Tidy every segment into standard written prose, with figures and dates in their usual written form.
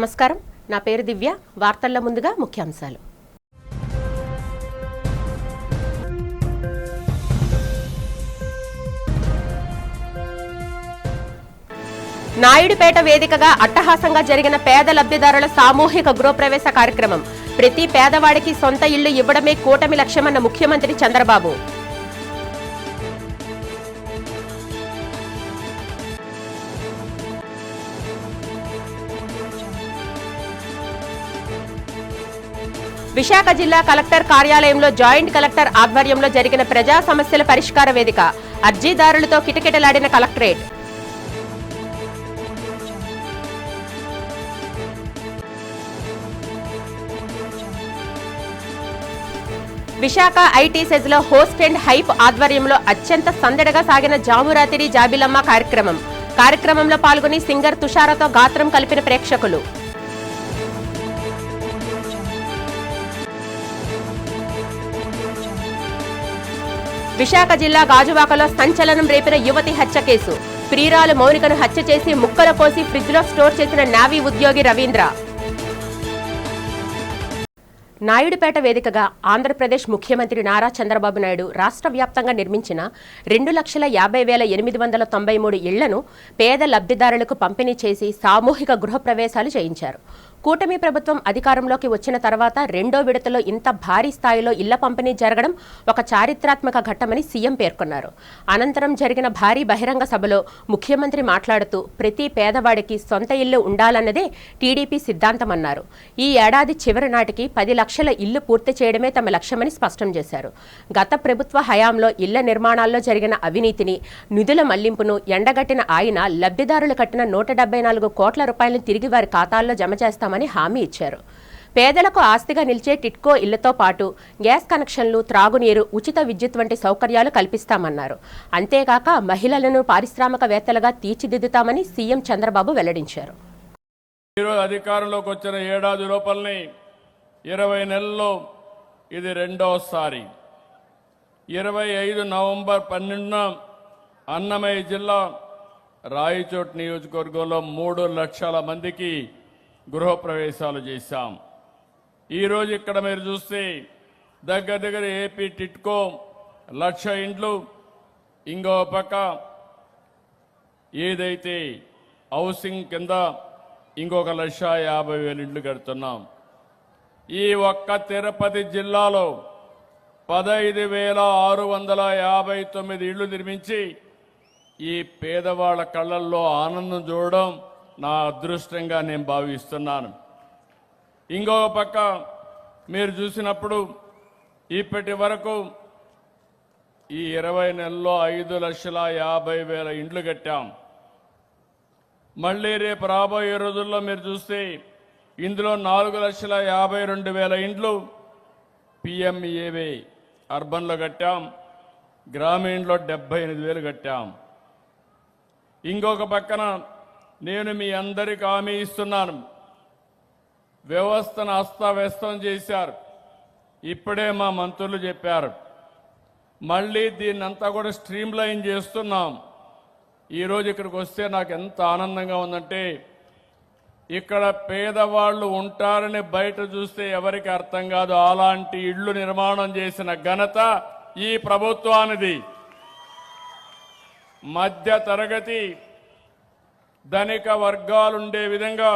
నమస్కారం, నా పేరు దివ్య. వార్తల్లో ముందుగా ముఖ్యాంశాలు. నాయుడుపేట వేదికగా అట్టహాసంగా జరిగిన పేద లబ్ధిదారుల సామూహిక గృహప్రవేశ కార్యక్రమం. ప్రతి పేదవాడికి సొంత ఇళ్లు ఇవ్వడమే కూటమి లక్ష్యమన్న ముఖ్యమంత్రి చంద్రబాబు. విశాఖ జిల్లా కలెక్టర్ కార్యాలయంలో జాయింట్ కలెక్టర్ ఆధ్వర్యంలో జరిగిన ప్రజా సమస్యల పరిష్కార వేదిక. అర్జీదారులతో కిటకిటలాడిన కలెక్టరేట్. విశాఖ ఐటీ సెజ్లో హోస్ట్ అండ్ హైప్ ఆధ్వర్యంలో అత్యంత సందడిగా సాగిన జామురాతిరి జాబిలమ్మ కార్యక్రమంలో పాల్గొని సింగర్ తుషారతో గాత్రం కలిపిన ప్రేక్షకులు. విశాఖ జిల్లా గాజువాకలో సంచలనం రేపిన యువతి హత్య కేసు. ప్రియురాలు మౌనికను హత్య చేసి ముక్కలు కోసి ఫ్రిడ్జ్లో స్టోర్ చేసిన నేవీ ఉద్యోగి రవీంద్ర. నాయుడుపేట వేదికగా ఆంధ్రప్రదేశ్ ముఖ్యమంత్రి నారా చంద్రబాబు నాయుడు రాష్ట్ర వ్యాప్తంగా నిర్మించిన 2,50,893 ఇళ్లను పేద లబ్ధిదారులకు పంపిణీ చేసి సామూహిక గృహప్రవేశాలు చేయించారు. కూటమి ప్రభుత్వం అధికారంలోకి వచ్చిన తర్వాత రెండో విడతలో ఇంత భారీ స్థాయిలో ఇళ్ల పంపిణీ జరగడం ఒక చారిత్రాత్మక ఘట్టమని సీఎం పేర్కొన్నారు. అనంతరం జరిగిన భారీ బహిరంగ సభలో ముఖ్యమంత్రి మాట్లాడుతూ ప్రతి పేదవాడికి సొంత ఇల్లు ఉండాలన్నదే టీడీపీ సిద్ధాంతమన్నారు. ఈ ఏడాది చివరి నాటికి 10 లక్షల ఇల్లు పూర్తి చేయడమే తమ లక్ష్యమని స్పష్టం చేశారు. గత ప్రభుత్వ హయాంలో ఇళ్ల నిర్మాణాల్లో జరిగిన అవినీతిని, నిధుల మళ్లింపును ఎండగట్టిన ఆయన లబ్ధిదారులు కట్టిన 174 కోట్ల రూపాయలను తిరిగి వారి ఖాతాల్లో జమ చేస్తామని హామీ ఇచ్చారు. పేదలకు ఆస్తిగా నిలిచే టిట్కో ఇళ్లతో పాటు గ్యాస్ కనెక్షన్లు, త్రాగునీరు, ఉచిత విద్యుత్ వంటి సౌకర్యాలు కల్పిస్తామన్నారు. అంతేగాక మహిళలను పారిశ్రామికవేత్తలుగా తీర్చిదిద్దుతామని సీఎం చంద్రబాబు వెల్లడించారు. అధికారంలోకి వచ్చిన ఏడాది లోపలనే 20 నెలల్లో ఇది రెండోసారి. 25 నవంబర్ 12న అన్నమయ్య జిల్లా రాయచోట్ నియోజకవర్గంలో 3 లక్షల మందికి గృహప్రవేశాలు చేశాం. ఈరోజు ఇక్కడ మీరు చూస్తే దగ్గర ఏపీ టిట్కో 1,00,000 ఇండ్లు, ఇంకో పక్క ఏదైతే హౌసింగ్ కింద ఇంకొక 1,50,000 ఇండ్లు కడుతున్నాం. ఈ ఒక్క తిరుపతి జిల్లాలో 15,659 ఇళ్లు నిర్మించి ఈ పేదవాళ్ల కళ్ళల్లో ఆనందం చూడడం నా అదృష్టంగా నేను భావిస్తున్నాను. ఇంకొక పక్క మీరు చూసినప్పుడు ఇప్పటి వరకు ఈ 20 నెలల్లో 5,50,000 ఇండ్లు కట్టాం. మళ్ళీ రేపు రాబోయే రోజుల్లో మీరు చూస్తే ఇందులో 4,52,000 ఇండ్లు పిఎంఏవై అర్బన్లో కట్టాం, గ్రామీణలో 78,000 కట్టాం. ఇంకొక పక్కన నేను మీ అందరికి హామీ ఇస్తున్నాను, వ్యవస్థను అస్తవ్యస్తం చేశారు. ఇప్పుడే మా మంత్రులు చెప్పారు, మళ్ళీ దీన్నంతా కూడా స్ట్రీమ్లైన్ చేస్తున్నాం. ఈరోజు ఇక్కడికి వస్తే నాకు ఎంత ఆనందంగా ఉందంటే, ఇక్కడ పేదవాళ్ళు ఉంటారని బయట చూస్తే ఎవరికి అర్థం కాదు. అలాంటి ఇళ్లు నిర్మాణం చేసిన ఘనత ఈ ప్రభుత్వానిది. మధ్య తరగతి ధనిక వర్గాలుండే విధంగా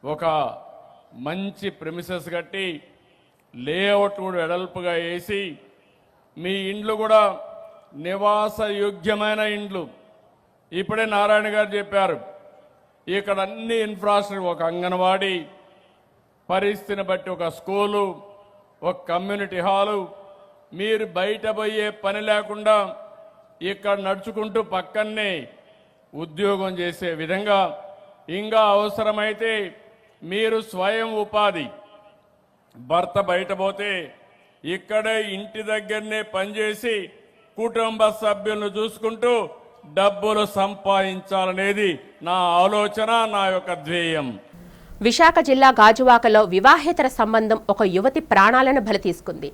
ఒక మంచి ప్రెమిసెస్ కట్టి లేఅవుట్ కూడా వెడల్పుగా వేసి మీ ఇండ్లు కూడా నివాస యోగ్యమైన ఇండ్లు. ఇప్పుడే నారాయణ గారు చెప్పారు, ఇక్కడ అన్ని ఇన్ఫ్రాస్ట్రక్చర్, ఒక అంగన్వాడీ, పరిస్థితిని బట్టి ఒక స్కూలు, ఒక కమ్యూనిటీ హాలు, మీరు బయట పోయే పని లేకుండా ఇక్కడ నడుచుకుంటూ పక్కనే ఉద్యోగం చేసే విధంగా, ఇంకా అవసరమైతే మీరు స్వయం ఉపాధి, భర్త బయట పోతే ఇక్కడే ఇంటి దగ్గరనే పనిచేసి కుటుంబ సభ్యులను చూసుకుంటూ డబ్బులు సంపాదించాలనేది నా ఆలోచన, నా యొక్క ధ్యేయం. విశాఖ జిల్లా గాజువాకలో వివాహేతర సంబంధం ఒక యువతి ప్రాణాలను బలి తీసుకుంది.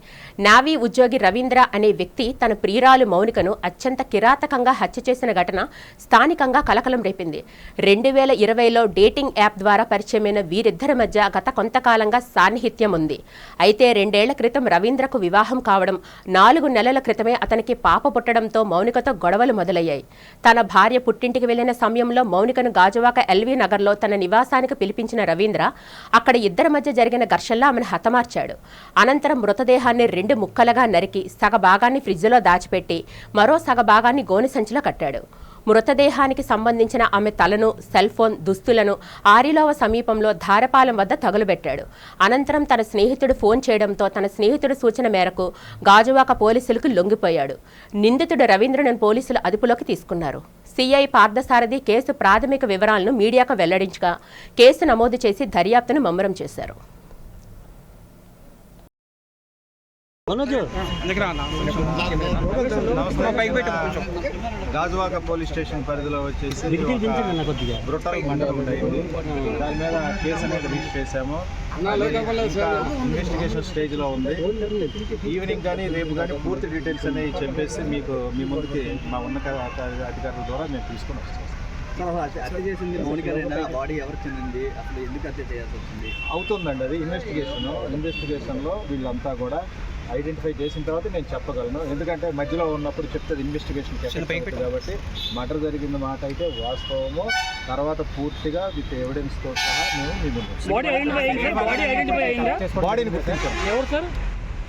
నావీ ఉద్యోగి రవీంద్ర అనే వ్యక్తి తన ప్రియురాలు మౌనికను అత్యంత కిరాతకంగా హత్య చేసిన ఘటన స్థానికంగా కలకలం రేపింది. 2020లో డేటింగ్ యాప్ ద్వారా పరిచయమైన వీరిద్దరి మధ్య గత కొంతకాలంగా సాన్నిహిత్యం ఉంది. అయితే 2 ఏళ్ల క్రితం రవీంద్రకు వివాహం కావడం, 4 నెలల క్రితమే అతనికి పాప పుట్టడంతో మౌనికతో గొడవలు మొదలయ్యాయి. తన భార్య పుట్టింటికి వెళ్లిన సమయంలో మౌనికను గాజువాక ఎల్వీ నగర్లో తన నివాసానికి పిలిపించిన రవీంద్ర అక్కడ ఇద్దరి మధ్య జరిగిన ఘర్షణలో ఆమెను హతమార్చాడు. అనంతరం మృతదేహాన్ని 2 ముక్కలుగా నరికి సగ భాగాన్ని ఫ్రిడ్జ్లో దాచిపెట్టి మరో సగ భాగాన్ని గోనె సంచిలో కట్టాడు. మృతదేహానికి సంబంధించిన ఆమె తలను, సెల్ ఫోన్, దుస్తులను ఆరిలోవ సమీపంలో ధారపాలెం వద్ద తగులుబెట్టాడు. అనంతరం తన స్నేహితుడు ఫోన్ చేయడంతో తన స్నేహితుడి సూచన మేరకు గాజువాక పోలీసులకు లొంగిపోయాడు. నిందితుడు రవీంద్రను పోలీసులు అదుపులోకి తీసుకున్నారు. సిఐ పార్థసారథి కేసు ప్రాథమిక వివరాలను మీడియాకు వెల్లడించగా కేసు నమోదు చేసి దర్యాప్తును ముమ్మరం చేశారు. గాజువాక పోలీస్ స్టేషన్ పరిధిలో వచ్చేసి బ్రుటల్ మర్డర్ ఒకటి అయింది. దాని మీద కేసు అనేది రిజిస్టర్ చేశాము. ఇన్వెస్టిగేషన్ స్టేజ్లో ఉంది. ఈవినింగ్ కానీ రేపు కానీ పూర్తి డీటెయిల్స్ అనేవి చెప్పేసి మీకు మీ ముందుకి మా ఉన్నత అధికారుల ద్వారా మేము తీసుకొని వస్తాం. హత్య చేసింది మౌనికరేనా? బాడీ ఎవరికి చెందింది? అసలు ఎందుకు హత్య చేయాల్సి వచ్చింది? అవుతుందండి అది ఇన్వెస్టిగేషన్లో వీళ్ళంతా కూడా ఐడెంటిఫై చేసిన తర్వాత నేను చెప్పగలను. ఎందుకంటే మధ్యలో ఉన్నప్పుడు చెప్తుంది ఇన్వెస్టిగేషన్ కాబట్టి మర్డర్ జరిగిన మాట అయితే వాస్తవము. తర్వాత పూర్తిగా విత్ ఎవిడెన్స్తో సహా మేము మీ ముందు బాడీని గుర్తించాం.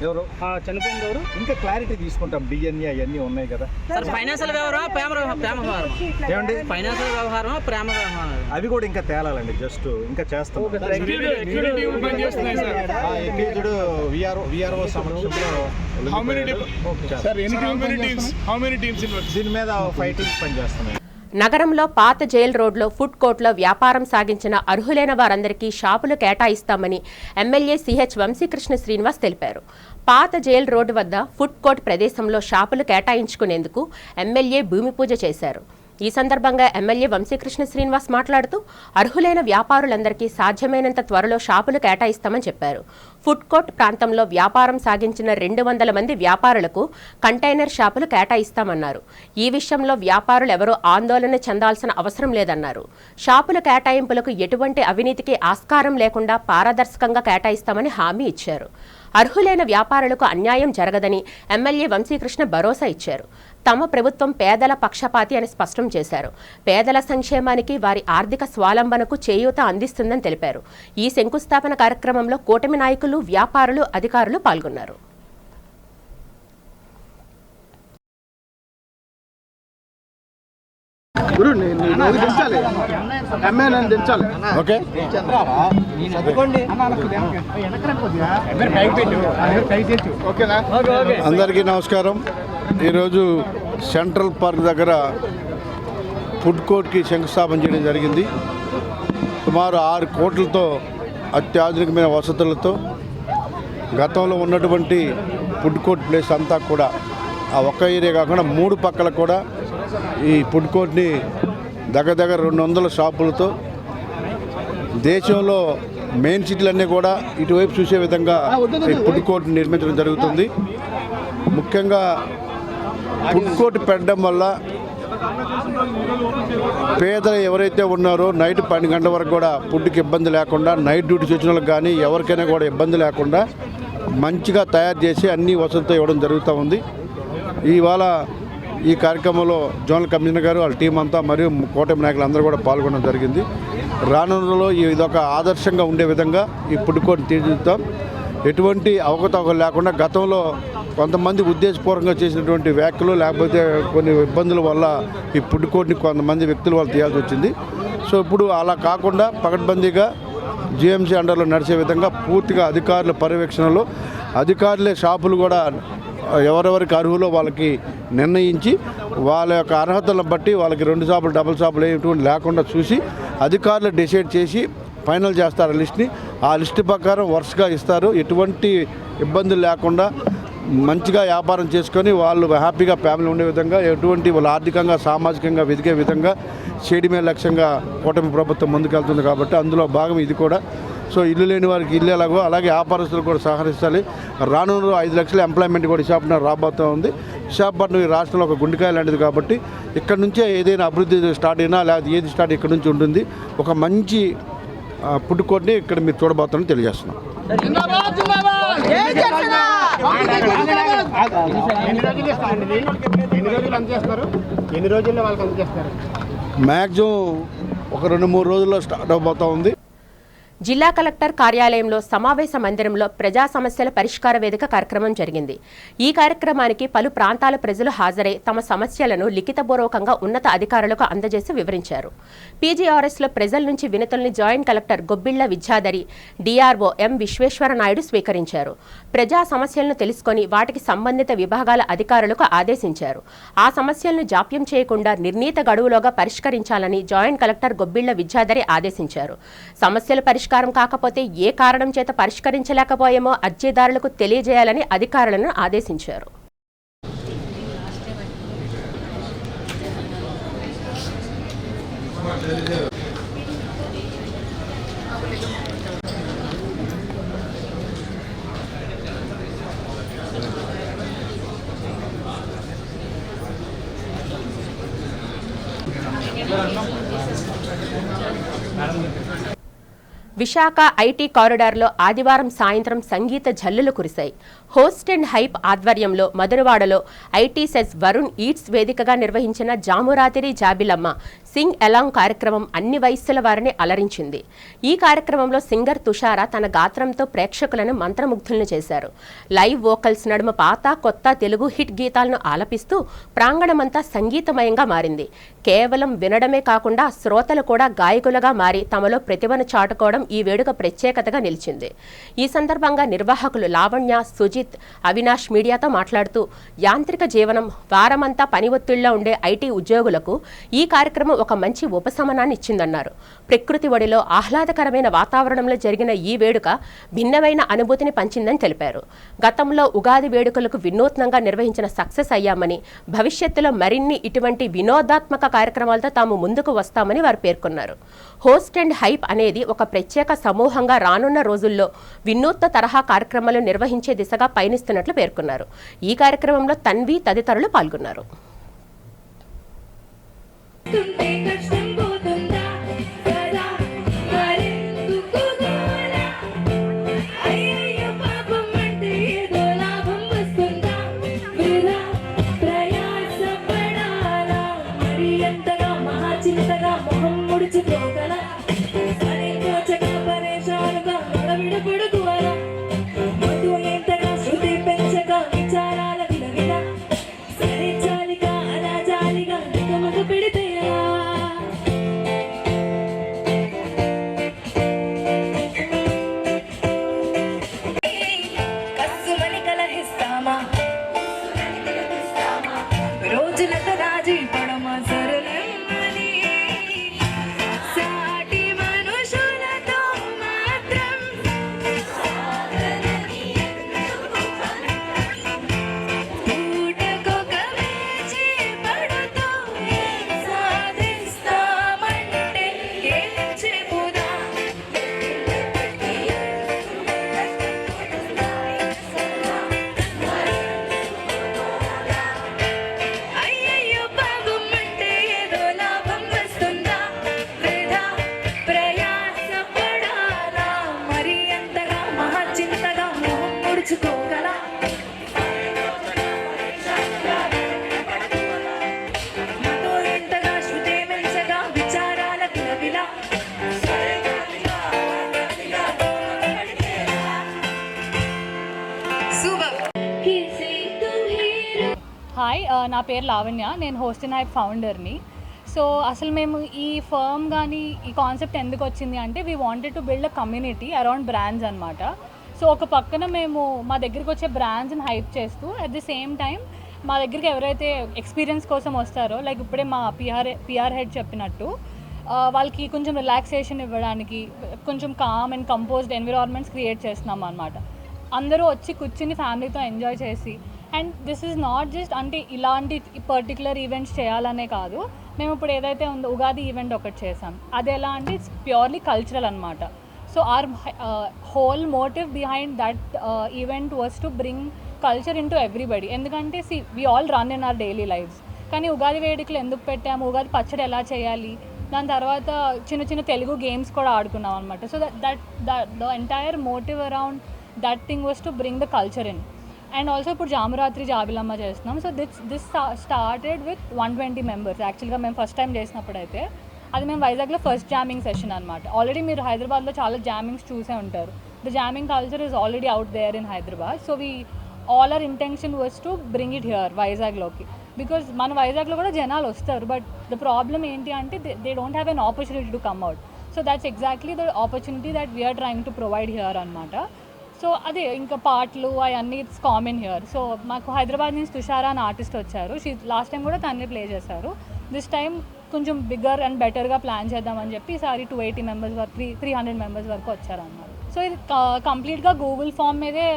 ఎవరు చనిపోయింది ఎవరు ఇంకా క్లారిటీ తీసుకుంటాం. డిఎన్ఏ అవన్నీ ఉన్నాయి కదా. ఫైనాన్షియల్ వ్యవహారం, ప్రేమ వ్యవహారం ఏమండి, ఫైనాన్షియల్ వ్యవహారం, ప్రేమ వ్యవహారం అవి కూడా ఇంకా తేలాలండి. జస్ట్ ఇంకా చేస్తాం. విఆర్ఓ సమక్షంలో దీని మీద 5 టీమ్స్ పనిచేస్తున్నాయి. నగరంలో పాత జైల్ రోడ్లో ఫుడ్ కోర్టులో వ్యాపారం సాగించిన అర్హులైన వారందరికీ షాపులు కేటాయిస్తామని ఎమ్మెల్యే సిహెచ్ వంశీకృష్ణ శ్రీనివాస్ తెలిపారు. పాత జైల్ రోడ్డు వద్ద ఫుడ్ కోర్టు ప్రదేశంలో షాపులు కేటాయించుకునేందుకు ఎమ్మెల్యే భూమి పూజ చేశారు. ఈ సందర్భంగా ఎమ్మెల్యే వంశీకృష్ణ శ్రీనివాస్ మాట్లాడుతూ అర్హులైన వ్యాపారులందరికీ సాధ్యమైనంత త్వరలో షాపులు కేటాయిస్తామని చెప్పారు. ఫుడ్ కోర్ట్ ప్రాంతంలో వ్యాపారం సాగించిన 200 మంది వ్యాపారులకు కంటైనర్ షాపులు కేటాయిస్తామన్నారు. ఈ విషయంలో వ్యాపారులు ఎవరూ ఆందోళన చెందాల్సిన అవసరం లేదన్నారు. షాపుల కేటాయింపులకు ఎటువంటి అవినీతికి ఆస్కారం లేకుండా పారదర్శకంగా కేటాయిస్తామని హామీ ఇచ్చారు. అర్హులైన వ్యాపారులకు అన్యాయం జరగదని ఎమ్మెల్యే వంశీకృష్ణ భరోసా ఇచ్చారు. తమ ప్రభుత్వం పేదల పక్షపాతి అని స్పష్టం చేశారు. పేదల సంక్షేమానికి, వారి ఆర్థిక స్వావలంబనకు చేయూత అందిస్తుందని తెలిపారు. ఈ శంకుస్థాపన కార్యక్రమంలో కూటమి నాయకులు, వ్యాపారులు, అధికారులు పాల్గొన్నారు. అందరికీ నమస్కారం. ఈరోజు సెంట్రల్ పార్క్ దగ్గర ఫుడ్ కోర్ట్కి శంకుస్థాపన చేయడం జరిగింది. సుమారు 6 కోట్లతో అత్యాధునికమైన వసతులతో గతంలో ఉన్నటువంటి ఫుడ్ కోర్ట్ ప్లేస్ అంతా కూడా ఆ ఒక్క ఏరియా కాకుండా 3 పక్కల కూడా ఈ ఫుడ్ కోర్ట్ని దగ్గర 200 షాపులతో దేశంలో మెయిన్ సిటీలన్నీ కూడా ఇటువైపు చూసే విధంగా ఈ ఫుడ్ కోర్ట్ నిర్మించడం జరుగుతుంది. ముఖ్యంగా ఫుడ్ కోర్ట్ పెట్టడం వల్ల పేదలు ఎవరైతే ఉన్నారో నైట్ 12 గంటల వరకు కూడా ఫుడ్కి ఇబ్బంది లేకుండా, నైట్ డ్యూటీ వచ్చిన వాళ్ళకి కానీ ఎవరికైనా కూడా ఇబ్బంది లేకుండా మంచిగా తయారు చేసి అన్ని వసతులతో ఇవ్వడం జరుగుతూ ఉంది. ఇవాళ ఈ కార్యక్రమంలో జోనల్ కమిషనర్ గారు, వాళ్ళ టీం అంతా మరియు కూటమి నాయకులు అందరూ కూడా పాల్గొనడం జరిగింది. రానున్నలో ఇదొక ఆదర్శంగా ఉండే విధంగా ఈ ఫుడ్ కోర్ట్ని తీర్చిదిద్దాం. ఎటువంటి అవకతవకలు లేకుండా గతంలో కొంతమంది ఉద్దేశపూర్వకంగా చేసినటువంటి వ్యాఖ్యలు లేకపోతే కొన్ని ఇబ్బందుల వల్ల ఈ ఫుడ్ కోర్ట్ని కొంతమంది వ్యక్తుల వల్ల తీయాల్సి వచ్చింది. సో ఇప్పుడు అలా కాకుండా పకడ్బందీగా జిఎంసీ అండర్లో నడిచే విధంగా పూర్తిగా అధికారుల పర్యవేక్షణలో అధికారులే షాపులు కూడా ఎవరెవరికి అర్హులో వాళ్ళకి నిర్ణయించి వాళ్ళ యొక్క అర్హతలను బట్టి వాళ్ళకి 2 షాపులు, డబుల్ షాపులు ఎటువంటి లేకుండా చూసి అధికారులు డిసైడ్ చేసి ఫైనల్ చేస్తారు లిస్ట్ని. ఆ లిస్ట్ ప్రకారం వరుసగా ఇస్తారు. ఎటువంటి ఇబ్బందులు లేకుండా మంచిగా వ్యాపారం చేసుకొని వాళ్ళు హ్యాపీగా ఫ్యామిలీ ఉండే విధంగా ఎటువంటి వాళ్ళు ఆర్థికంగా సామాజికంగా ఎదిగే విధంగా చేయడమే లక్ష్యంగా కూటమి ప్రభుత్వం ముందుకెళ్తుంది కాబట్టి అందులో భాగం ఇది కూడా. సో ఇల్లు లేని వారికి ఇల్లు ఎలాగో అలాగే వ్యాపారస్తులు కూడా సహకరించాలి. రానున్న 5 లక్షల ఎంప్లాయ్మెంట్ కూడా విశాఖపట్నం రాబోతూ ఉంది. విశాఖపట్నం ఈ రాష్ట్రంలో ఒక గుండెకాయ లాంటిది కాబట్టి ఇక్కడ నుంచే ఏదైనా అభివృద్ధి స్టార్ట్ అయినా లేకపోతే ఏది స్టార్ట్ ఇక్కడ నుంచి ఉంటుంది. ఒక మంచి ఫుడ్ కోర్ట్ని ఇక్కడ మీరు చూడబోతారని తెలియజేస్తున్నాం. మ్యాక్సిమం ఒక 2-3 రోజుల్లో స్టార్ట్ అవబోతూ ఉంది. జిల్లా కలెక్టర్ కార్యాలయంలో సమావేశ మందిరంలో ప్రజా సమస్యల పరిష్కార వేదిక కార్యక్రమం జరిగింది. ఈ కార్యక్రమానికి పలు ప్రాంతాల ప్రజలు హాజరై తమ సమస్యలను లిఖితపూర్వకంగా ఉన్నత అధికారులకు అందజేసి వివరించారు. పీజీఆర్ఎస్లో ప్రజల నుంచి వినతుల్ని joint collector Gobbilla Vidyadhari, DRO M Visweswara Naidu స్వీకరించారు. ప్రజా సమస్యలను తెలుసుకొని వాటికి సంబంధిత విభాగాల అధికారులకు ఆదేశించారు. ఆ సమస్యలను జాప్యం చేయకుండా నిర్ణీత గడువులోగా పరిష్కరించాలని జాయింట్ కలెక్టర్ గొబ్బిళ్ల విద్యాధరి ఆదేశించారు. సమస్యల పరిష్కారం కాకపోతే ఏ కారణం చేత పరిష్కరించలేకపోయామో అర్జీదారులకు తెలియజేయాలని అధికారులను ఆదేశించారు. విశాఖ ఐటీ కారిడార్లో ఆదివారం సాయంత్రం సంగీత జల్లులు కురిశాయి. హోస్ట్ అండ్ హైప్ ఆధ్వర్యంలో మధురవాడలో ఐటీ సెస్ వరుణ్ ఈట్స్ వేదికగా నిర్వహించిన జామురాతిరి జాబిలమ్మ సింగ్ అలాంగ్ కార్యక్రమం అన్ని వయస్సుల వారిని అలరించింది. ఈ కార్యక్రమంలో సింగర్ తుషార తన గాత్రంతో ప్రేక్షకులను మంత్రముగ్ధులను చేశారు. లైవ్ వోకల్స్ నడుమ పాత కొత్త తెలుగు హిట్ గీతాలను ఆలపిస్తూ ప్రాంగణమంతా సంగీతమయంగా మారింది. కేవలం వినడమే కాకుండా శ్రోతలు కూడా గాయకులుగా మారి తమలో ప్రతిభను చాటుకోవడం ఈ వేడుక ప్రత్యేకతగా నిలిచింది. ఈ సందర్భంగా నిర్వాహకులు లావణ్య, సుజిత్, అవినాష్ మీడియాతో మాట్లాడుతూ యాంత్రిక జీవనం, వారమంతా పని ఒత్తిడిలో ఉండే ఐటీ ఉద్యోగులకు ఈ కార్యక్రమం ఒక మంచి ఉపశమనాన్ని ఇచ్చిందన్నారు. ప్రకృతి ఒడిలో ఆహ్లాదకరమైన వాతావరణంలో జరిగిన ఈ వేడుక భిన్నమైన అనుభూతిని పంచిందని తెలిపారు. గతంలో ఉగాది వేడుకలకు వినూత్నంగా నిర్వహించిన సక్సెస్ అయ్యామని, భవిష్యత్తులో మరిన్ని ఇటువంటి వినోదాత్మక కార్యక్రమాలతో తాము ముందుకు వస్తామని వారు పేర్కొన్నారు. హోస్ట్ అండ్ హైప్ అనేది ఒక ప్రత్యేక సమూహంగా రానున్న రోజుల్లో వినూత్న తరహా కార్యక్రమాలు నిర్వహించే దిశగా పయనిస్తున్నట్లు పేర్కొన్నారు. ఈ కార్యక్రమంలో తన్వి తదితరులు పాల్గొన్నారు. హాయ్, నా పేరు లావణ్య. నేను హోస్ట్ అండ్ హైప్ ఫౌండర్ని. సో అసలు మేము ఈ ఫర్మ్ కానీ ఈ కాన్సెప్ట్ ఎందుకు వచ్చింది అంటే we wanted to build a community around brands అనమాట. సో ఒక పక్కన మేము మా దగ్గరికి వచ్చే బ్రాండ్స్ని హైప్ చేస్తూ అట్ ది సేమ్ టైం మా దగ్గరికి ఎవరైతే ఎక్స్పీరియన్స్ కోసం వస్తారో, లైక్ ఇప్పుడే మా పిఆర్ హెడ్ చెప్పినట్టు వాళ్ళకి కొంచెం రిలాక్సేషన్ ఇవ్వడానికి కొంచెం calm and composed environments create చేస్తున్నాం అనమాట. అందరూ వచ్చి కూర్చుని ఫ్యామిలీతో ఎంజాయ్ చేసి, and this is not just అంటే ఇలాంటి పర్టికులర్ ఈవెంట్స్ చేయాలనే కాదు. మేము ఇప్పుడు ఏదైతే ఉందో ఉగాది ఈవెంట్ ఒకటి చేసాం, అది ఎలా అంటే ఇట్స్ ప్యూర్లీ కల్చరల్ అనమాట. So our whole motive behind that event was to bring culture into everybody. ఎందుకంటే we all run in our daily lives, కానీ ఉగాది వేడుకలు ఎందుకు పెట్టాము, ఉగాది పచ్చడి ఎలా చేయాలి, దాని తర్వాత చిన్న చిన్న తెలుగు గేమ్స్ కూడా ఆడుకున్నాం అనమాట. So the entire motive around that thing was to bring the culture in. And also ఇప్పుడు జామురాత్రి జాబిలమ్మ చేస్తున్నాం. So this started with 120 members. యాక్చువల్గా మేము ఫస్ట్ టైం చేసినప్పుడు అయితే అది మేము వైజాగ్లో ఫస్ట్ జామింగ్ సెషన్ అనమాట. ఆల్రెడీ మీరు హైదరాబాద్లో చాలా జామింగ్స్ చూసే ఉంటారు. The jamming culture is already out there in Hyderabad. So all our intention was to bring it here వైజాగ్లోకి. బికాజ్ మన వైజాగ్లో కూడా జనాలు వస్తారు, బట్ ద ప్రాబ్లమ్ ఏంటి అంటే they don't have an opportunity to come out. So that's exactly the opportunity that we're trying to provide here అనమాట. So అదే ఇంకా పాటలు అవన్నీ ఇట్స్ కామన్ హియర్. సో మాకు హైదరాబాద్ నుంచి తుషారా అని ఆర్టిస్ట్ వచ్చారు. లాస్ట్ టైం కూడా తనని ప్లే చేశారు. దిస్ టైం కొంచెం బిగ్గర్ అండ్ బెటర్గా ప్లాన్ చేద్దామని చెప్పి ఈసారి 280 మెంబర్స్ వరకు 300 మెంబర్స్ వరకు వచ్చారన్నమాట. సో ఇది కంప్లీట్గా గూగుల్ ఫామ్ మీదే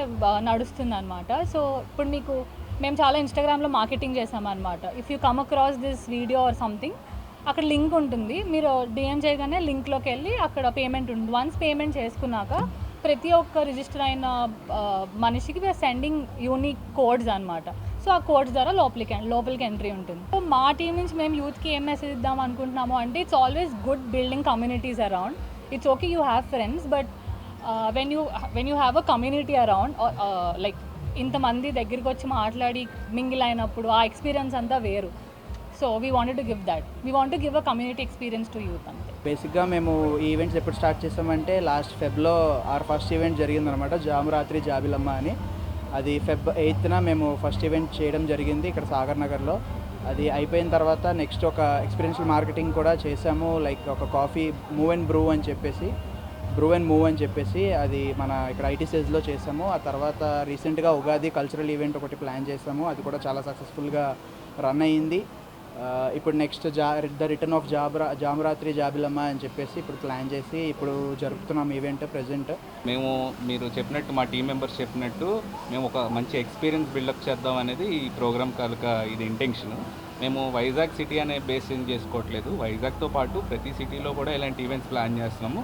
నడుస్తుంది అనమాట. సో ఇప్పుడు మేము చాలా ఇన్స్టాగ్రామ్లో మార్కెటింగ్ చేసామన్నమాట. If you come across this video or something, అక్కడ లింక్ ఉంటుంది, మీరు డిఎం చేయగానే లింక్లోకి వెళ్ళి అక్కడ పేమెంట్ ఉంటుంది. వన్స్ పేమెంట్ చేసుకున్నాక ప్రతి ఒక్క రిజిస్టర్ అయిన మనిషికి వీఆర్ సెండింగ్ యూనిక్ కోడ్స్ అనమాట. సో ఆ కోడ్స్ ద్వారా లోపలికి ఎంట్రీ ఉంటుంది. సో మా టీం నుంచి మేము యూత్కి ఏం మెసేజ్ ఇద్దాం అనుకుంటున్నాము అంటే it's always good building communities around. It's okay you have friends, but when you have a community around, like ఇంతమంది దగ్గరికి వచ్చి మాట్లాడి మింగిల్ అయినప్పుడు ఆ ఎక్స్పీరియన్స్ అంతా వేరు. So we wanted to give that. We want to give a community experience to youth అంతే. బేసిక్గా మేము ఈ ఈవెంట్స్ ఎప్పుడు స్టార్ట్ చేసామంటే లాస్ట్ ఫెబ్లో ఆర్ ఫస్ట్ ఈవెంట్ జరిగిందనమాట, జామురాత్రి జాబిలమ్మ అని. అది Feb 8న మేము ఫస్ట్ ఈవెంట్ చేయడం జరిగింది ఇక్కడ సాగర్ నగర్లో. అది అయిపోయిన తర్వాత నెక్స్ట్ ఒక ఎక్స్పీరియన్షియల్ మార్కెటింగ్ కూడా చేసాము. లైక్ ఒక కాఫీ మూవ్ అండ్ బ్రూ అని చెప్పేసి అది మన ఇక్కడ ITCSలో చేసాము. ఆ తర్వాత రీసెంట్గా ఉగాది కల్చరల్ ఈవెంట్ ఒకటి ప్లాన్ చేసాము, అది కూడా చాలా సక్సెస్ఫుల్గా రన్ అయ్యింది. ఇప్పుడు next the return of Jamurathri జాబిలమ్మ అని చెప్పేసి ఇప్పుడు ప్లాన్ చేసి ఇప్పుడు జరుపుతున్నాం ఈవెంట్ ప్రెజెంట్. మీరు చెప్పినట్టు మా టీం మెంబర్స్ చెప్పినట్టు మేము ఒక మంచి ఎక్స్పీరియన్స్ బిల్డప్ చేద్దాం అనేది ఈ ప్రోగ్రామ్ కనుక ఇది ఇంటెన్షన్. మేము వైజాగ్ సిటీ అనే బేస్ ఏం చేసుకోవట్లేదు, వైజాగ్తో పాటు ప్రతి సిటీలో కూడా ఇలాంటి ఈవెంట్స్ ప్లాన్ చేస్తున్నాము.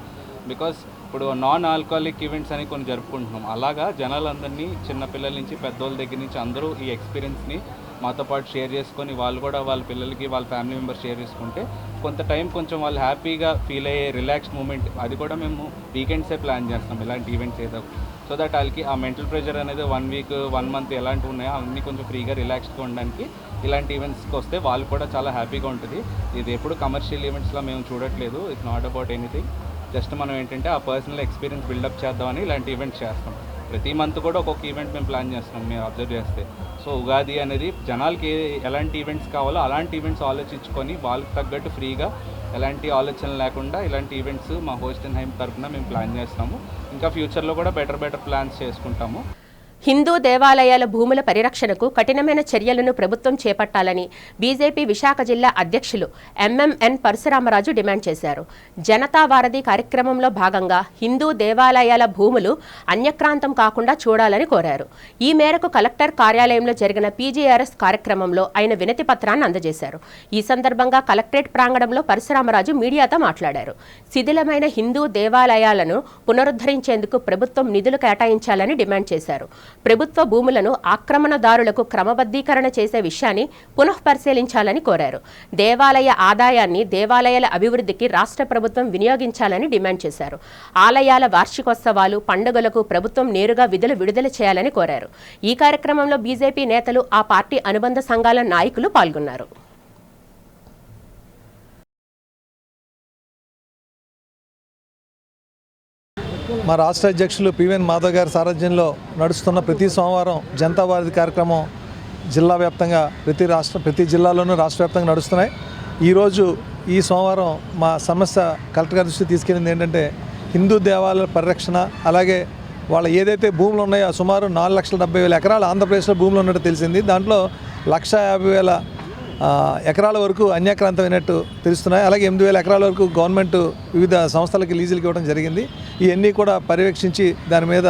బికాస్ ఇప్పుడు నాన్ ఆల్కహాలిక్ ఈవెంట్స్ అని కొన్ని జరుపుకుంటున్నాం. అలాగా జనాలందరినీ చిన్నపిల్లల నుంచి పెద్దోళ్ళ దగ్గర నుంచి అందరూ ఈ ఎక్స్పీరియన్స్ని మాతో పాటు షేర్ చేసుకొని వాళ్ళు కూడా వాళ్ళ పిల్లలకి వాళ్ళ ఫ్యామిలీ మెంబర్స్ షేర్ చేసుకుంటే కొంత టైం కొంచెం వాళ్ళు హ్యాపీగా ఫీల్ అయ్యే రిలాక్స్డ్ మూమెంట్, అది కూడా మేము వీకెండ్సే ప్లాన్ చేస్తాం ఇలాంటి ఈవెంట్స్ ఏదో. సో దట్ వాళ్ళకి ఆ మెంటల్ ప్రెషర్ అనేది 1 వీక్ 1 మంత్ ఎలాంటివి ఉన్నాయో అవన్నీ కొంచెం ఫ్రీగా రిలాక్స్డ్గా ఉండడానికి ఇలాంటి ఈవెంట్స్కి వస్తే వాళ్ళు కూడా చాలా హ్యాపీగా ఉంటుంది. ఇది ఎప్పుడు కమర్షియల్ ఈవెంట్స్లో మేము చూడట్లేదు. It's not about anything, just మనం ఏంటంటే ఆ పర్సనల్ ఎక్స్పీరియన్స్ బిల్డప్ చేద్దామని ఇలాంటి ఈవెంట్స్ చేస్తాం. ప్రతి మంత్ కూడా ఒక్కొక్క ఈవెంట్ మేము ప్లాన్ చేస్తున్నాం మీరు అబ్జర్వ్ చేస్తే. సో ఉగాది అనేది జనాలకి ఎలాంటి ఈవెంట్స్ కావాలో అలాంటి ఈవెంట్స్ ఆలోచించుకొని వాళ్ళకి తగ్గట్టు ఫ్రీగా ఎలాంటి ఆలోచనలు లేకుండా ఇలాంటి ఈవెంట్స్ మా హోస్ట్ అండ్ హైమ్ తరఫున మేము ప్లాన్ చేస్తాము. ఇంకా ఫ్యూచర్లో కూడా బెటర్ ప్లాన్స్ చేసుకుంటాము. హిందూ దేవాలయాల భూముల పరిరక్షణకు కఠినమైన చర్యలను ప్రభుత్వం చేపట్టాలని బీజేపీ విశాఖ జిల్లా అధ్యక్షులు ఎంఎంఎన్ పరశురామరాజు డిమాండ్ చేశారు. జనతా వారధి కార్యక్రమంలో భాగంగా హిందూ దేవాలయాల భూములు అన్యక్రాంతం కాకుండా చూడాలని కోరారు. ఈ మేరకు కలెక్టర్ కార్యాలయంలో జరిగిన పీజీఆర్ఎస్ కార్యక్రమంలో ఆయన వినతి పత్రాన్ని అందజేశారు. ఈ సందర్భంగా కలెక్టరేట్ ప్రాంగణంలో పరశురామరాజు మీడియాతో మాట్లాడారు. శిథిలమైన హిందూ దేవాలయాలను పునరుద్ధరించేందుకు ప్రభుత్వం నిధులు కేటాయించాలని డిమాండ్ చేశారు. ప్రభుత్వ భూములను ఆక్రమణదారులకు క్రమబద్ధీకరణ చేసే విషయాన్ని పునఃపరిశీలించాలని కోరారు. దేవాలయ ఆదాయాన్ని దేవాలయాల అభివృద్ధికి రాష్ట్ర ప్రభుత్వం వినియోగించాలని డిమాండ్ చేశారు. ఆలయాల వార్షికోత్సవాలు, పండుగలకు ప్రభుత్వం నేరుగా విడుదల చేయాలని కోరారు. ఈ కార్యక్రమంలో బీజేపీ నేతలు, ఆ పార్టీ అనుబంధ సంఘాల నాయకులు పాల్గొన్నారు. మా రాష్ట్ర అధ్యక్షులు పివిఎన్ మాధవ్ గారి సారథ్యంలో నడుస్తున్న ప్రతి సోమవారం జనతా వారధి కార్యక్రమం జిల్లా వ్యాప్తంగా ప్రతి జిల్లాలోనూ రాష్ట్ర వ్యాప్తంగా నడుస్తున్నాయి. ఈరోజు ఈ సోమవారం మా సమస్య కలెక్టర్ గారి దృష్టికి తీసుకెళ్ళింది ఏంటంటే హిందూ దేవాలయాల పరిరక్షణ, అలాగే వాళ్ళ ఏదైతే భూములు ఉన్నాయో సుమారు 4,70,000 ఎకరాలు ఆంధ్రప్రదేశ్లో భూములు ఉన్నట్టు తెలిసింది. దాంట్లో 1,50,000 ఎకరాల వరకు అన్యాక్రాంతమైనట్టు తెలుస్తున్నాయి. అలాగే 8,000 ఎకరాల వరకు గవర్నమెంట్ వివిధ సంస్థలకి లీజులకి ఇవ్వడం జరిగింది. ఇవన్నీ కూడా పర్యవేక్షించి దాని మీద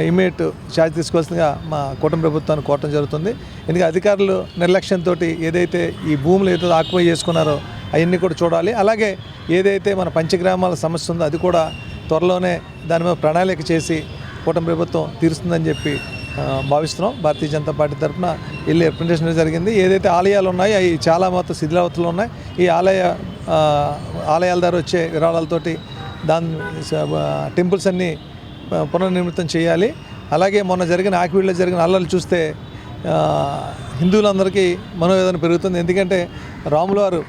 ఇమీడియట్ ఛార్జ్ తీసుకోవాల్సిందిగా మా కూటమి ప్రభుత్వాన్ని కోరటం జరుగుతుంది. ఎందుకంటే అధికారులు నిర్లక్ష్యంతో ఏదైతే ఈ భూములు ఏదైతే ఆక్యుపై చేసుకున్నారో అవన్నీ కూడా చూడాలి. అలాగే ఏదైతే మన పంచగ్రామాల సమస్య ఉందో అది కూడా త్వరలోనే దాని మీద ప్రణాళిక చేసి కూటమి ప్రభుత్వం తీరుస్తుందని చెప్పి భావిస్తున్నాం. భారతీయ జనతా పార్టీ తరఫున వెళ్ళి రిప్రజెంటేషన్ జరిగింది. ఏదైతే ఆలయాలు ఉన్నాయో అవి చాలా మొత్తం శిథిలావస్థలో ఉన్నాయి. ఈ ఆలయాల ద్వారా వచ్చే విరాళాలతోటి దాని టెంపుల్స్ అన్నీ పునర్నిర్మితం చేయాలి. అలాగే మొన్న జరిగిన ఆకివీడులో జరిగిన అల్లర్లు చూస్తే హిందువులందరికీ మనోవేదన పెరుగుతుంది. ఎందుకంటే రాముల వారు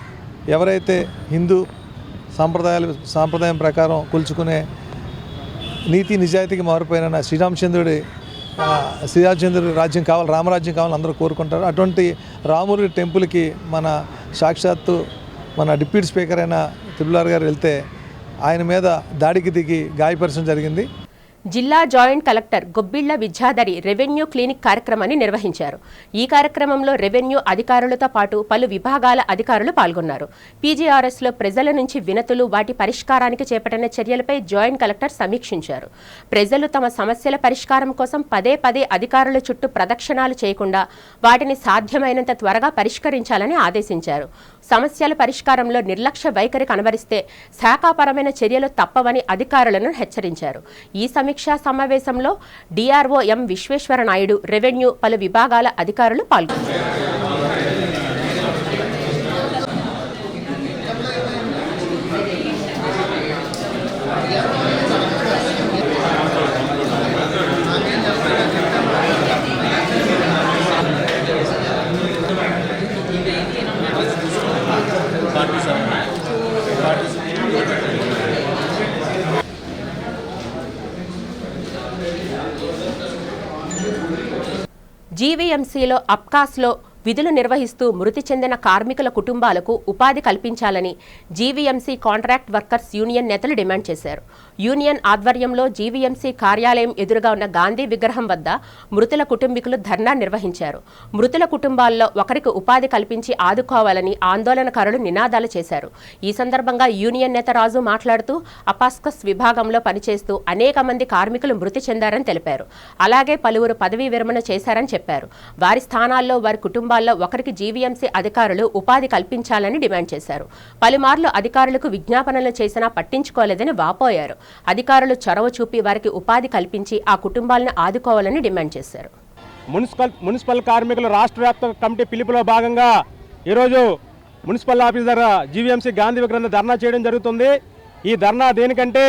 ఎవరైతే హిందూ సాంప్రదాయం ప్రకారం కొలుచుకునే నీతి నిజాయితీకి మారిపోయిన శ్రీరామచంద్రుడి రాజ్యం కావాలి, రామరాజ్యం కావాలని అందరూ కోరుకుంటారు. అటువంటి రాముడి టెంపుల్కి మన సాక్షాత్తు మన డిప్యూటీ స్పీకర్ అయిన తిరుమల గారు వెళ్తే ఆయన మీద దాడికి దిగి గాయపరచడం జరిగింది. జిల్లా joint collector Gobbilla Vidyadhari revenue clinic కార్యక్రమాన్ని నిర్వహించారు. ఈ కార్యక్రమంలో రెవెన్యూ అధికారులతో పాటు పలు విభాగాల అధికారులు పాల్గొన్నారు. పీజీఆర్ఎస్లో ప్రజల నుంచి వినతులు, వాటి పరిష్కారానికి చేపట్టిన చర్యలపై జాయింట్ కలెక్టర్ సమీక్షించారు. ప్రజలు తమ సమస్యల పరిష్కారం కోసం పదే అధికారుల చుట్టూ ప్రదక్షిణాలు చేయకుండా వాటిని సాధ్యమైనంత త్వరగా పరిష్కరించాలని ఆదేశించారు. సమస్యల పరిష్కారంలో నిర్లక్ష్య వైఖరి కనబరిస్తే శాఖాపరమైన చర్యలు తప్పవని అధికారులను హెచ్చరించారు. ఈ సమీక్షా సమావేశంలో DRO M Visweswara Naidu, revenue, పలు విభాగాల అధికారులు పాల్గొన్నారు. జీవీఎంసీలో అప్కాస్లో విధులు నిర్వహిస్తూ మృతి చెందిన కార్మికుల కుటుంబాలకు ఉపాధి కల్పించాలని జీవీఎంసీ కాంట్రాక్ట్ వర్కర్స్ యూనియన్ నేతలు డిమాండ్ చేశారు. యూనియన్ ఆధ్వర్యంలో జీవీఎంసీ కార్యాలయం ఎదురుగా ఉన్న గాంధీ విగ్రహం వద్ద మృతుల కుటుంబీకులు ధర్నా నిర్వహించారు. మృతుల కుటుంబాల్లో ఒకరికి ఉపాధి కల్పించి ఆదుకోవాలని ఆందోళనకారులు నినాదాలు చేశారు. ఈ సందర్భంగా యూనియన్ నేత రాజు మాట్లాడుతూ అపాస్కస్ విభాగంలో పనిచేస్తూ అనేక మంది కార్మికులు మృతి చెందారని తెలిపారు. అలాగే పలువురు పదవీ విరమణ చేశారని చెప్పారు. వారి స్థానాల్లో వారి కుటుంబాల్లో ఒకరికి జీవీఎంసీ అధికారులు ఉపాధి కల్పించాలని డిమాండ్ చేశారు. పలుమార్లు అధికారులకు విజ్ఞాపనలు చేసినా పట్టించుకోలేదని వాపోయారు. అధికారులు చొరవ చూపి వారికి ఉపాధి కల్పించి ఆ కుటుంబాలను ఆదుకోవాలని డిమాండ్ చేశారు. మున్సిపల్ కార్మికుల రాష్ట్ర వ్యాప్త కమిటీ పిలుపులో భాగంగా ఈరోజు మున్సిపల్ ఆఫీస్ దగ్గర జీవీఎంసీ గాంధీ విగ్రహం ధర్నా చేయడం జరుగుతుంది. ఈ ధర్నా దేనికంటే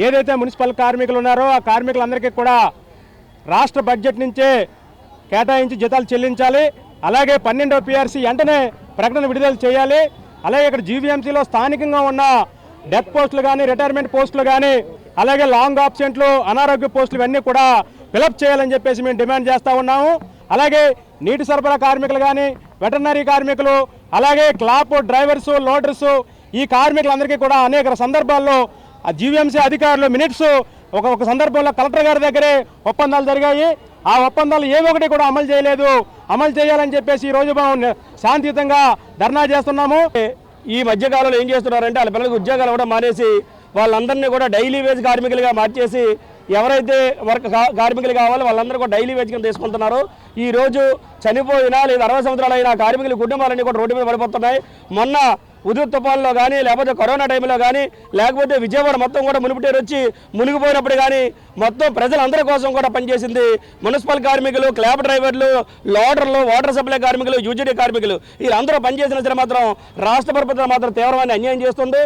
ఏదైతే మున్సిపల్ కార్మికులు ఉన్నారో ఆ కార్మికులందరికీ కూడా రాష్ట్ర బడ్జెట్ నుంచే కేటాయించి జీతాలు చెల్లించాలి. అలాగే 12వ PRC వెంటనే ప్రకటన విడుదల చేయాలి. అలాగే ఇక్కడ జీవీఎంసీలో స్థానికంగా ఉన్న డెత్ పోస్టులు కానీ, రిటైర్మెంట్ పోస్టులు కానీ, అలాగే లాంగ్ ఆబ్సెంట్లు, అనారోగ్య పోస్టులు ఇవన్నీ కూడా ఫిలప్ చేయాలని చెప్పేసి మేము డిమాండ్ చేస్తూ ఉన్నాము. అలాగే నీటి సరఫరా కార్మికులు కానీ, వెటర్నరీ కార్మికులు, అలాగే క్లాప్ డ్రైవర్సు, లోడర్సు, ఈ కార్మికులందరికీ కూడా అనేక సందర్భాల్లో ఆ జీవీఎంసీ అధికారులు మినిట్స్ ఒక సందర్భంలో కలెక్టర్ గారి దగ్గరే ఒప్పందాలు జరిగాయి. ఆ ఒప్పందాలు ఏ ఒకటి కూడా అమలు చేయలేదు. అమలు చేయాలని చెప్పేసి ఈరోజు మనం శాంతియుతంగా ధర్నా చేస్తున్నాము. ఈ మధ్యకాలంలో ఏం చేస్తున్నారంటే వాళ్ళ పిల్లలకు ఉద్యోగాలు కూడా మానేసి వాళ్ళందరినీ కూడా డైలీ వేజ్ కార్మికులుగా మార్చేసి ఎవరైతే కార్మికులు కావాలో వాళ్ళందరూ కూడా డైలీ వేజ్ కింద తీసుకుంటున్నారు. ఈ రోజు చనిపోయినా లేదా 60 సంవత్సరాలు అయిన కార్మికుల కుటుంబాలన్నీ కూడా రోడ్డు మీద పడిపోతున్నాయి. మొన్న ఉదృత్ తుఫాన్లో కానీ, లేకపోతే కరోనా టైంలో కానీ, లేకపోతే విజయవాడ మొత్తం కూడా మునిపిటేరు వచ్చి మునిగిపోయినప్పుడు కానీ మొత్తం ప్రజలందరి కోసం కూడా పనిచేసింది మున్సిపల్ కార్మికులు, క్లాబ్ డ్రైవర్లు, లోడర్లు, వాటర్ సప్లై కార్మికులు, యూజీడీ కార్మికులు వీళ్ళందరూ పనిచేసిన సరే మాత్రం రాష్ట్ర ప్రభుత్వం మాత్రం తీవ్రమైన అన్యాయం చేస్తుంది.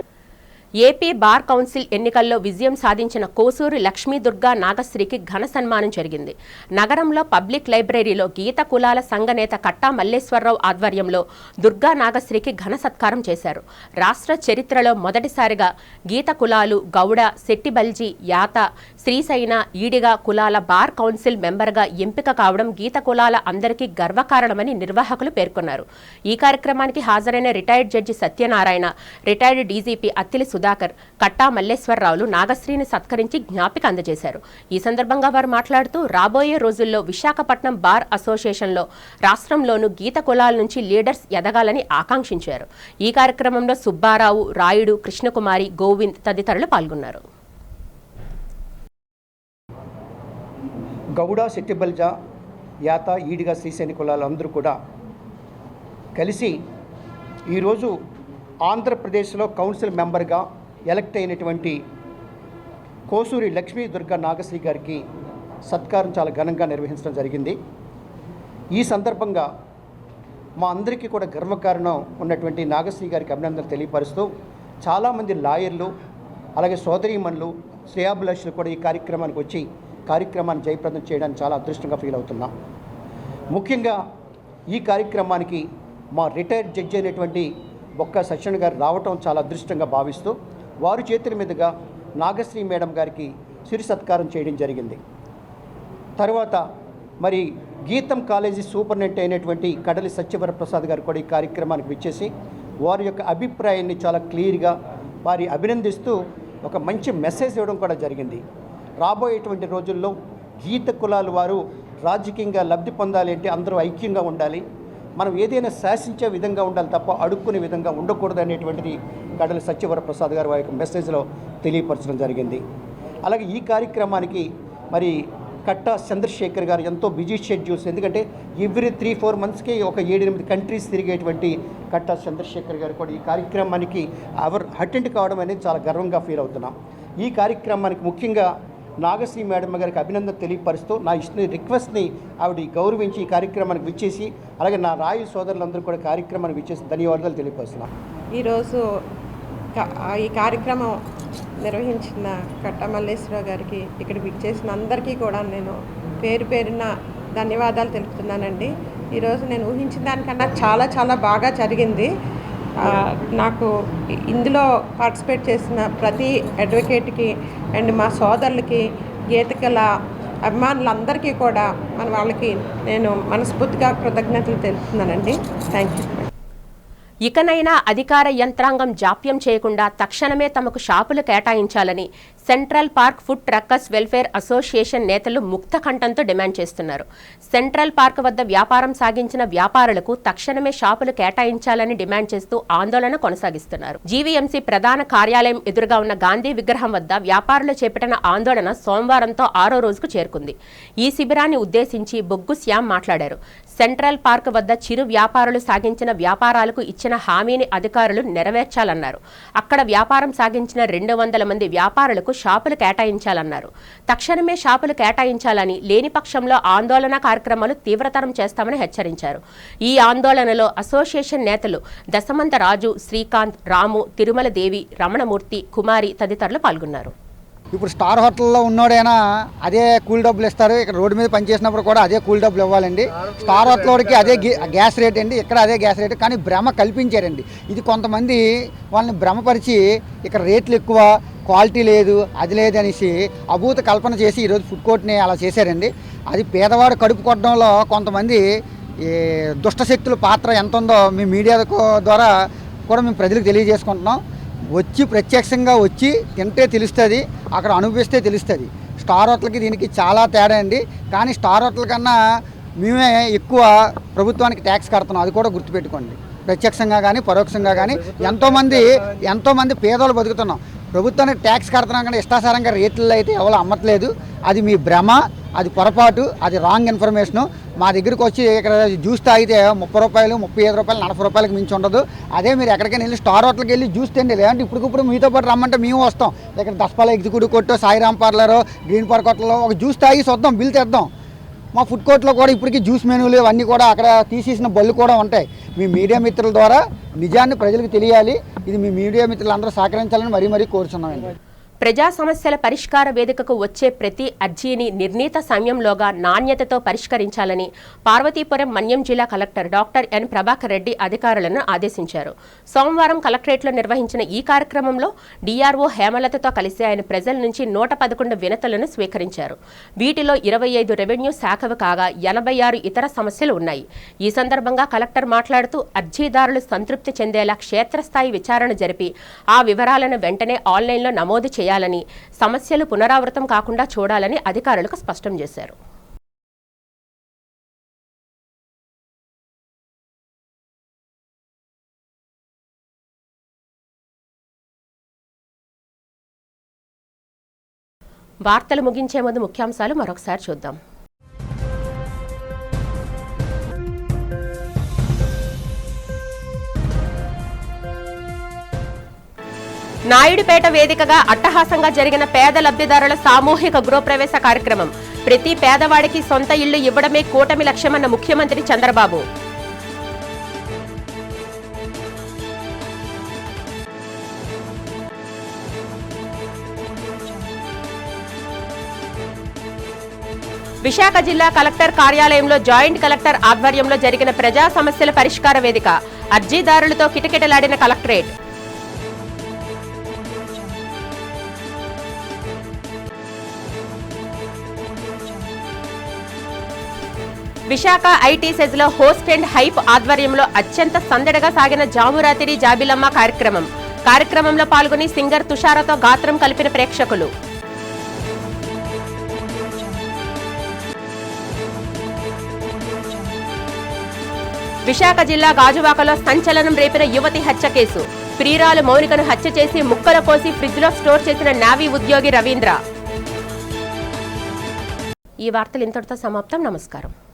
ఏపీ బార్ కౌన్సిల్ ఎన్నికల్లో విజయం సాధించిన కోసూరి లక్ష్మీ దుర్గా నాగశ్రీకి ఘన సన్మానం జరిగింది. నగరంలో పబ్లిక్ లైబ్రరీలో గీత కులాల సంఘ నేత కట్టా మల్లేశ్వరరావు ఆధ్వర్యంలో దుర్గా నాగశ్రీకి ఘన సత్కారం చేశారు. రాష్ట్ర చరిత్రలో మొదటిసారిగా గీత కులాలు, గౌడ, శెట్టిబల్జీ, యాత, శ్రీశైన, ఈడిగా కులాల బార్ కౌన్సిల్ మెంబర్గా ఎంపిక కావడం గీత కులాల అందరికీ గర్వకారణమని నిర్వాహకులు పేర్కొన్నారు. ఈ కార్యక్రమానికి హాజరైన retired judge Satyanarayana, retired DGP Attili Sudhakar, Katta మల్లేశ్వరరావులు నాగశ్రీని సత్కరించి జ్ఞాపిక అందజేశారు. ఈ సందర్భంగా వారు మాట్లాడుతూ రాబోయే రోజుల్లో విశాఖపట్నం బార్ అసోసియేషన్లో రాష్ట్రంలోనూ గీత కులాల నుంచి లీడర్స్ ఎదగాలని ఆకాంక్షించారు. ఈ కార్యక్రమంలో సుబ్బారావు, రాయుడు, కృష్ణకుమారి, గోవింద్ తదితరులు పాల్గొన్నారు. గౌడ, సెట్టిబల్జ, యాత, ఈడిగ, శ్రీశైని కులాలందరూ కూడా కలిసి ఈరోజు ఆంధ్రప్రదేశ్లో కౌన్సిల్ మెంబర్గా ఎలక్ట్ అయినటువంటి కోసూరి లక్ష్మీ దుర్గా నాగశ్రీ గారికి సత్కారం చాలా ఘనంగా నిర్వహించడం జరిగింది. ఈ సందర్భంగా మా అందరికీ కూడా గర్వకారణం ఉన్నటువంటి నాగశ్రీ గారికి అభినందనలు తెలియపరుస్తూ చాలామంది లాయర్లు అలాగే సోదరీమణులు శ్రేయాభిలాషులు కూడా ఈ కార్యక్రమానికి వచ్చి కార్యక్రమాన్ని జయప్రదం చేయడానికి చాలా అదృష్టంగా ఫీల్ అవుతున్నాం. ముఖ్యంగా ఈ కార్యక్రమానికి మా రిటైర్డ్ జడ్జి అయినటువంటి బొక్క సత్యనారాయణ గారు రావటం చాలా అదృష్టంగా భావిస్తూ వారి చేతుల మీదుగా నాగశ్రీ మేడం గారికి సిరి సత్కారం చేయడం జరిగింది. తర్వాత మరి గీతం కాలేజీ సూపరింటెండెంట్ అయినటువంటి కడలి సత్యవరప్రసాద్ గారు కూడా ఈ కార్యక్రమానికి విచ్చేసి వారి యొక్క అభిప్రాయాన్ని చాలా క్లియర్గా వారి అభినందిస్తూ ఒక మంచి మెసేజ్ ఇవ్వడం కూడా జరిగింది. రాబోయేటువంటి రోజుల్లో గీత కులాల వారు రాజకీయంగా లబ్ధి పొందాలి అంటే అందరూ ఐక్యంగా ఉండాలి, మనం ఏదైనా శాసించే విధంగా ఉండాలి తప్ప అడుక్కునే విధంగా ఉండకూడదు అనేటువంటిది కడలి సత్యవరప్రసాద్ గారు వారి యొక్క మెసేజ్లో తెలియపరచడం జరిగింది. అలాగే ఈ కార్యక్రమానికి మరి కట్టా చంద్రశేఖర్ గారు ఎంతో బిజీ షెడ్యూల్స్, ఎందుకంటే ఎవ్రీ 3-4 మంత్స్కి ఒక 7-8 కంట్రీస్ తిరిగేటువంటి కట్టా చంద్రశేఖర్ గారు కూడా ఈ కార్యక్రమానికి అటెండ్ కావడం అనేది చాలా గర్వంగా ఫీల్ అవుతున్నాం. ఈ కార్యక్రమానికి ముఖ్యంగా నాగశ్రీ మేడం గారికి అభినందన తెలియపరుస్తూ నా ఇచ్చిన రిక్వెస్ట్ని ఆవిడ గౌరవించి ఈ కార్యక్రమానికి విచ్చేసి అలాగే నా రాయు సోదరులందరూ కూడా కార్యక్రమానికి విచ్చేసి ధన్యవాదాలు తెలియపరుస్తున్నాం. ఈరోజు ఈ కార్యక్రమం నిర్వహించిన కట్ట మల్లేశ్వరరావు గారికి ఇక్కడ విచ్చేసిన అందరికీ కూడా నేను పేరు పేరున ధన్యవాదాలు తెలుపుతున్నానండి. ఈరోజు నేను ఊహించిన దానికన్నా చాలా చాలా బాగా జరిగింది. నాకు ఇందులో పార్టిసిపేట్ చేసిన ప్రతి అడ్వకేట్కి అండ్ మా సోదరులకి గీతకల అభిమానులందరికీ కూడా వాళ్ళకి నేను మనస్ఫూర్తిగా కృతజ్ఞతలు తెలుపుతున్నానండి. Thank you. ఇకనైనా అధికార యంత్రాంగం జాప్యం చేయకుండా తక్షణమే తమకు షాపులు కేటాయించాలని central park food truckers welfare association నేతలు ముక్త కంఠంతో డిమాండ్ చేస్తున్నారు. సెంట్రల్ పార్క్ వద్ద వ్యాపారం సాగించిన వ్యాపారులకు తక్షణమే షాపులు కేటాయించాలని డిమాండ్ చేస్తూ ఆందోళన కొనసాగిస్తున్నారు. జీవీఎంసీ ప్రధాన కార్యాలయం ఎదురుగా ఉన్న గాంధీ విగ్రహం వద్ద వ్యాపారులు చేపట్టిన ఆందోళన సోమవారంతో 6వ రోజుకు చేరుకుంది. ఈ శిబిరాన్ని ఉద్దేశించి బొగ్గు శ్యామ్ మాట్లాడారు. సెంట్రల్ పార్క్ వద్ద చిరు వ్యాపారులు సాగించిన వ్యాపారాలకు ఇచ్చిన హామీని అధికారులు నెరవేర్చాలన్నారు. అక్కడ వ్యాపారం సాగించిన 200 మంది వ్యాపారులకు షాపులు కేటాయించాలన్నారు. తక్షణమే షాపులు కేటాయించాలని, లేని పక్షంలో ఆందోళన కార్యక్రమాలు తీవ్రతరం చేస్తామని హెచ్చరించారు. ఈ ఆందోళనలో అసోసియేషన్ నేతలు దశమంత రాజు, శ్రీకాంత్, రాము, తిరుమల దేవి, రమణమూర్తి, కుమారి తదితరులు పాల్గొన్నారు. ఇప్పుడు స్టార్ హోటల్లో ఉన్నోడైనా అదే కూల్ డబ్బులు ఇస్తారు, ఇక్కడ రోడ్డు మీద పనిచేసినప్పుడు కూడా అదే కూల్ డబ్బులు ఇవ్వాలండి. స్టార్ హోటల్కి అదే గ్యాస్ రేట్ అండి, ఇక్కడ అదే గ్యాస్ రేటు. కానీ భ్రమ కల్పించారండి. ఇది కొంతమంది వాళ్ళని భ్రమపరిచి ఇక్కడ రేట్లు ఎక్కువ, క్వాలిటీ లేదు, అది లేదనేసి అభూత కల్పన చేసి ఈరోజు ఫుడ్ కోర్ట్ని అలా చేశారండి. అది పేదవాడు కడుపు కొట్టడంలో కొంతమంది దుష్టశక్తుల పాత్ర ఎంత ఉందో మీ మీడియా ద్వారా కూడా మేము ప్రజలకు తెలియజేసుకుంటున్నాం. వచ్చి ప్రత్యక్షంగా వచ్చి తింటే తెలుస్తుంది, అక్కడ అనుభవిస్తే తెలుస్తుంది. స్టార్ హోటల్కి దీనికి చాలా తేడా అండి. కానీ స్టార్ హోటల్ కన్నా మేమే ఎక్కువ ప్రభుత్వానికి ట్యాక్స్ కడుతున్నాం, అది కూడా గుర్తుపెట్టుకోండి. ప్రత్యక్షంగా కానీ పరోక్షంగా కానీ ఎంతోమంది పేదలు బతుకుతున్నాం. ప్రభుత్వానికి ట్యాక్స్ కడుతున్నాం కానీ ఇష్టాసారంగా రేట్లలో అయితే ఎవరు అమ్మట్లేదు. అది మీ భ్రమ, అది పొరపాటు, అది రాంగ్ ఇన్ఫర్మేషను. మా దగ్గరికి వచ్చి ఇక్కడ జ్యూస్ తాగితే 30 రూపాయలు, 35 రూపాయలు, 40 రూపాయలకు మించి ఉండదు. అదే మీరు ఎక్కడికైనా వెళ్ళి స్టార్ హోటల్కి వెళ్ళి జ్యూస్ తిండి, లేదంటే ఇప్పటికిప్పుడు మీతో పాటు రమ్మంటే మేము వస్తాం. ఇక్కడ దసపాల ఎగ్జిక్యూటివ్ కొట్టు, సాయిరామ్ పార్లరు, గ్రీన్ పార్క్ హోటల్లో ఒక జ్యూస్ తాగి చూద్దాం, బిల్ తెద్దాం. మా ఫుడ్ కోర్ట్లో కూడా ఇప్పటికీ జ్యూస్ మెనూలు అవన్నీ కూడా అక్కడ తీసేసిన బళ్ళు కూడా ఉంటాయి. మీ మీడియా మిత్రుల ద్వారా నిజాన్ని ప్రజలకు తెలియాలి. ఇది మీ మీడియా మిత్రులందరూ సహకరించాలని మరీ కోరుచున్నామండి. ప్రజా సమస్యల పరిష్కార వేదికకు వచ్చే ప్రతి అర్జీని నిర్ణీత సమయంలోగా నాణ్యతతో పరిష్కరించాలని పార్వతీపురం మన్యం జిల్లా collector doctor N Prabhakar Reddy అధికారులను ఆదేశించారు. సోమవారం కలెక్టరేట్లో నిర్వహించిన ఈ కార్యక్రమంలో డీఆర్ఓ హేమలతతో కలిసి ఆయన ప్రజల నుంచి 111 వినతులను స్వీకరించారు. వీటిలో 25 రెవెన్యూ శాఖవి కాగా 86 ఇతర సమస్యలు ఉన్నాయి. ఈ సందర్భంగా కలెక్టర్ మాట్లాడుతూ అర్జీదారులు సంతృప్తి చెందేలా క్షేత్రస్థాయి విచారణ జరిపి ఆ వివరాలను వెంటనే ఆన్లైన్లో నమోదు చేయాలని, సమస్యలు పునరావృతం కాకుండా చూడాలని అధికారులకు స్పష్టం చేశారు. వార్తలు ముగించే ముందు ముఖ్యాంశాలు మరొకసారి చూద్దాం. నాయుడుపేట వేదికగా అట్టహాసంగా జరిగిన పేద లబ్ధిదారుల సామూహిక గృహప్రవేశ కార్యక్రమం. ప్రతి పేదవాడికి సొంత ఇళ్లు ఇవ్వడమే కూటమి లక్ష్యమన్న ముఖ్యమంత్రి చంద్రబాబు. విశాఖ జిల్లా కలెక్టర్ కార్యాలయంలో జాయింట్ కలెక్టర్ ఆధ్వర్యంలో జరిగిన ప్రజా సమస్యల పరిష్కార వేదిక. అర్జీదారులతో కిటకిటలాడిన కలెక్టరేట్. విశాఖ ఐటీ సెజ్లో హోస్ట్ అండ్ హైప్ ఆధ్వర్యంలో అత్యంత సందడిగా సాగిన జామురాతిరి జాబిలమ్మ కార్యక్రమంలో పాల్గొని సింగర్ తుషారతో గాత్రం కలిపిన ప్రేక్షకులు. విశాఖ జిల్లా గాజువాకలో సంచలనం రేపిన యువతి హత్య కేసు. ప్రియురాలు మౌనికను హత్య చేసి ముక్కలు కోసి ఫ్రిడ్జ్లో స్టోర్ చేసిన నావీ ఉద్యోగి రవీంద్ర. ఈ వార్తలు ఇంతటితో సమాప్తం. నమస్కారం.